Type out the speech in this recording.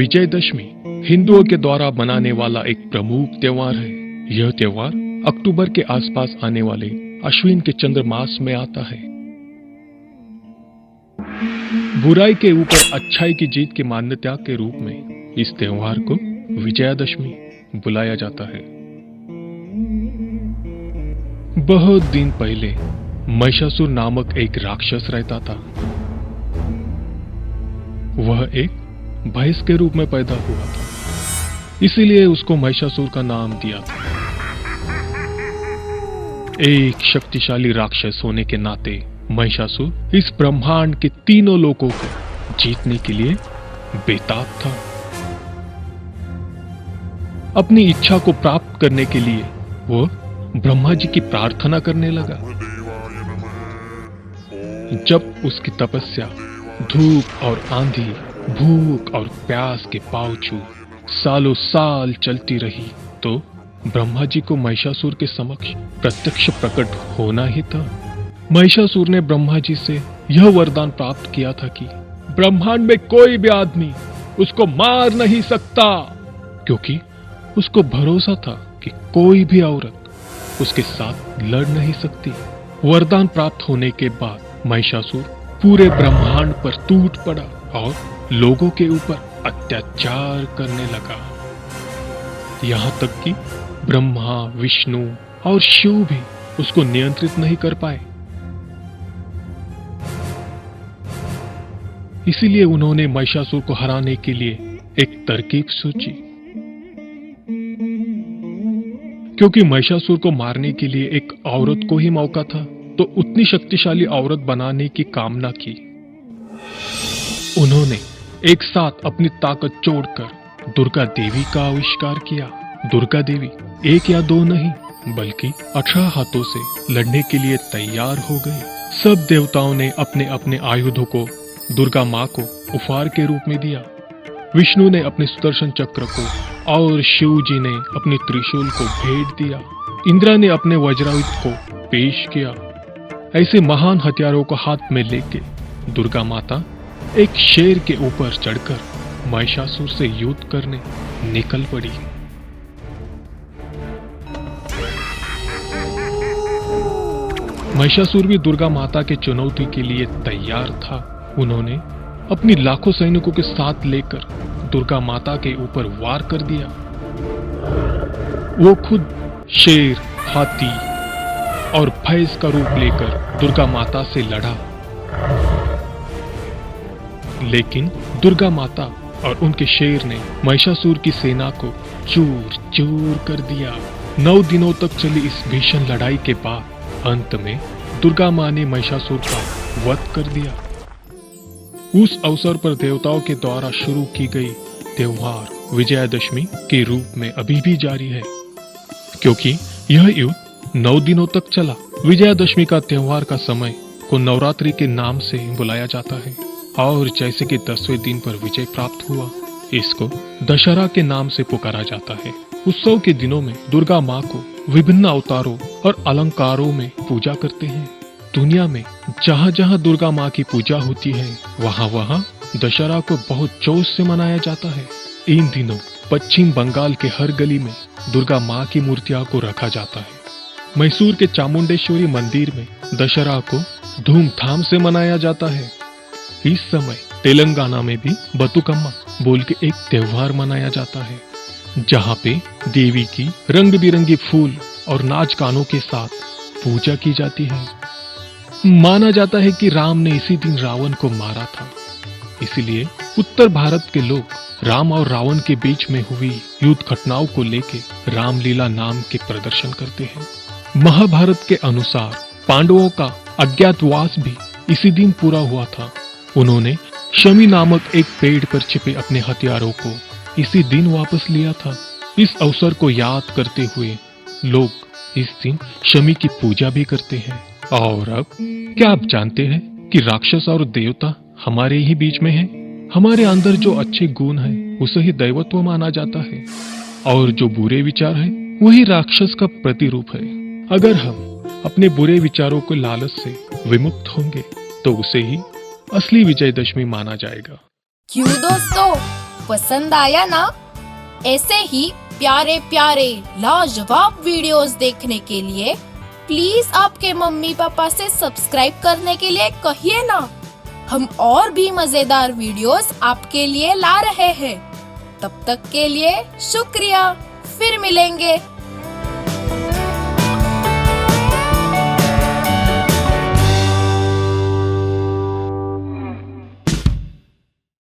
विजयदशमी हिंदुओं के द्वारा मनाने वाला एक प्रमुख त्योहार है। यह त्योहार अक्टूबर के आसपास आने वाले अश्विन के चंद्र मास में आता है। बुराई के ऊपर अच्छाई की जीत की मान्यता के रूप में इस त्योहार को विजयादशमी बुलाया जाता है। बहुत दिन पहले महिषासुर नामक एक राक्षस रहता था। वह एक भैंस के रूप में पैदा हुआ था, इसीलिए उसको महिषासुर का नाम दिया था। एक शक्तिशाली राक्षस होने के नाते महिषासुर इस ब्रह्मांड के तीनों लोकों को जीतने के लिए बेताब था। अपनी इच्छा को प्राप्त करने के लिए वो ब्रह्मा जी की प्रार्थना करने लगा। जब उसकी तपस्या धूप और आंधी, भूख और प्यास के बावजूद सालों साल चलती रही, तो ब्रह्मा जी को महिषासुर के समक्ष प्रत्यक्ष प्रकट होना ही था। महिषासुर ने ब्रह्मा जी से यह वरदान प्राप्त किया था कि ब्रह्मांड में कोई भी आदमी उसको मार नहीं सकता, क्योंकि उसको भरोसा था कि कोई भी औरत उसके साथ लड़ नहीं सकती। वरदान प्राप्त होने के बाद महिषासुर पूरे ब्रह्मांड पर टूट पड़ा और लोगों के ऊपर अत्याचार करने लगा। यहां तक कि ब्रह्मा, विष्णु और शिव भी उसको नियंत्रित नहीं कर पाए। इसीलिए उन्होंने महिषासुर को हराने के लिए एक तरकीब सोची। क्योंकि महिषासुर को मारने के लिए एक औरत को ही मौका था, तो उतनी शक्तिशाली औरत बनाने की कामना की। उन्होंने एक साथ अपनी ताकत जोड़कर दुर्गा देवी का आविष्कार किया। दुर्गा देवी एक या दो नहीं, बल्कि 18 हाथों से लड़ने के लिए तैयार हो गई। सब देवताओं ने अपने अपने आयुधों को दुर्गा मां को उपहार के रूप में दिया। विष्णु ने अपने सुदर्शन चक्र को और शिव जी ने अपने त्रिशूल को भेंट दिया। इंद्र ने अपने वज्रायुध को पेश किया। ऐसे महान हथियारों को हाथ में लेके दुर्गा माता एक शेर के ऊपर चढ़कर महिषासुर से युद्ध करने निकल पड़ी। महिषासुर भी दुर्गा माता के चुनौती के लिए तैयार था। उन्होंने अपनी लाखों सैनिकों के साथ लेकर दुर्गा माता के ऊपर वार कर दिया। वो खुद शेर, हाथी और भैंस का रूप लेकर दुर्गा माता से लड़ा, लेकिन दुर्गा माता और उनके शेर ने महिषासुर की सेना को चूर चूर कर दिया। 9 दिनों तक चली इस भीषण लड़ाई के बाद अंत में दुर्गा मां ने महिषासुर का वध कर दिया। उस अवसर पर देवताओं के द्वारा शुरू की गई त्योहार विजयादशमी के रूप में अभी भी जारी है, क्योंकि यह युद्ध 9 दिनों तक चला। विजयादशमी का त्योहार का समय को नवरात्रि के नाम से बुलाया जाता है, और जैसे कि 10वें दिन पर विजय प्राप्त हुआ, इसको दशहरा के नाम से पुकारा जाता है। उत्सव के दिनों में दुर्गा मां को विभिन्न अवतारों और अलंकारों में पूजा करते हैं। दुनिया में जहाँ जहाँ दुर्गा मां की पूजा होती है, वहाँ वहाँ दशहरा को बहुत जोश से मनाया जाता है। इन दिनों पश्चिम बंगाल के हर गली में दुर्गा मां की मूर्तियों को रखा जाता है। मैसूर के चामुंडेश्वरी मंदिर में दशहरा को धूमधाम से मनाया जाता है। इस समय तेलंगाना में भी बतुकम्मा बोल के एक त्योहार मनाया जाता है, जहाँ पे देवी की रंग बिरंगी फूल और नाच गानों के साथ पूजा की जाती है। माना जाता है कि राम ने इसी दिन रावण को मारा था, इसलिए उत्तर भारत के लोग राम और रावण के बीच में हुई युद्ध घटनाओं को लेके रामलीला नाम के प्रदर्शन करते हैं। महाभारत के अनुसार पांडवों का अज्ञातवास भी इसी दिन पूरा हुआ था। उन्होंने शमी नामक एक पेड़ पर छिपे अपने हथियारों को इसी दिन वापस लिया था। इस अवसर को याद करते हुए लोग इस दिन शमी की पूजा भी करते हैं। और अब क्या आप जानते हैं कि राक्षस और देवता हमारे ही बीच में हैं? हमारे अंदर जो अच्छे गुण हैं, उसे ही दैवत्व माना जाता है, और जो बुरे विचार हैं, वही राक्षस का प्रतिरूप है। अगर हम अपने बुरे विचारों के लालच से विमुक्त होंगे, तो उसे ही असली विजयदशमी माना जाएगा। क्यों दोस्तों, पसंद आया ना? ऐसे ही प्यारे प्यारे लाजवाब वीडियोस देखने के लिए प्लीज आपके मम्मी पापा से सब्सक्राइब करने के लिए कहिए ना। हम और भी मजेदार वीडियोस आपके लिए ला रहे हैं। तब तक के लिए शुक्रिया, फिर मिलेंगे।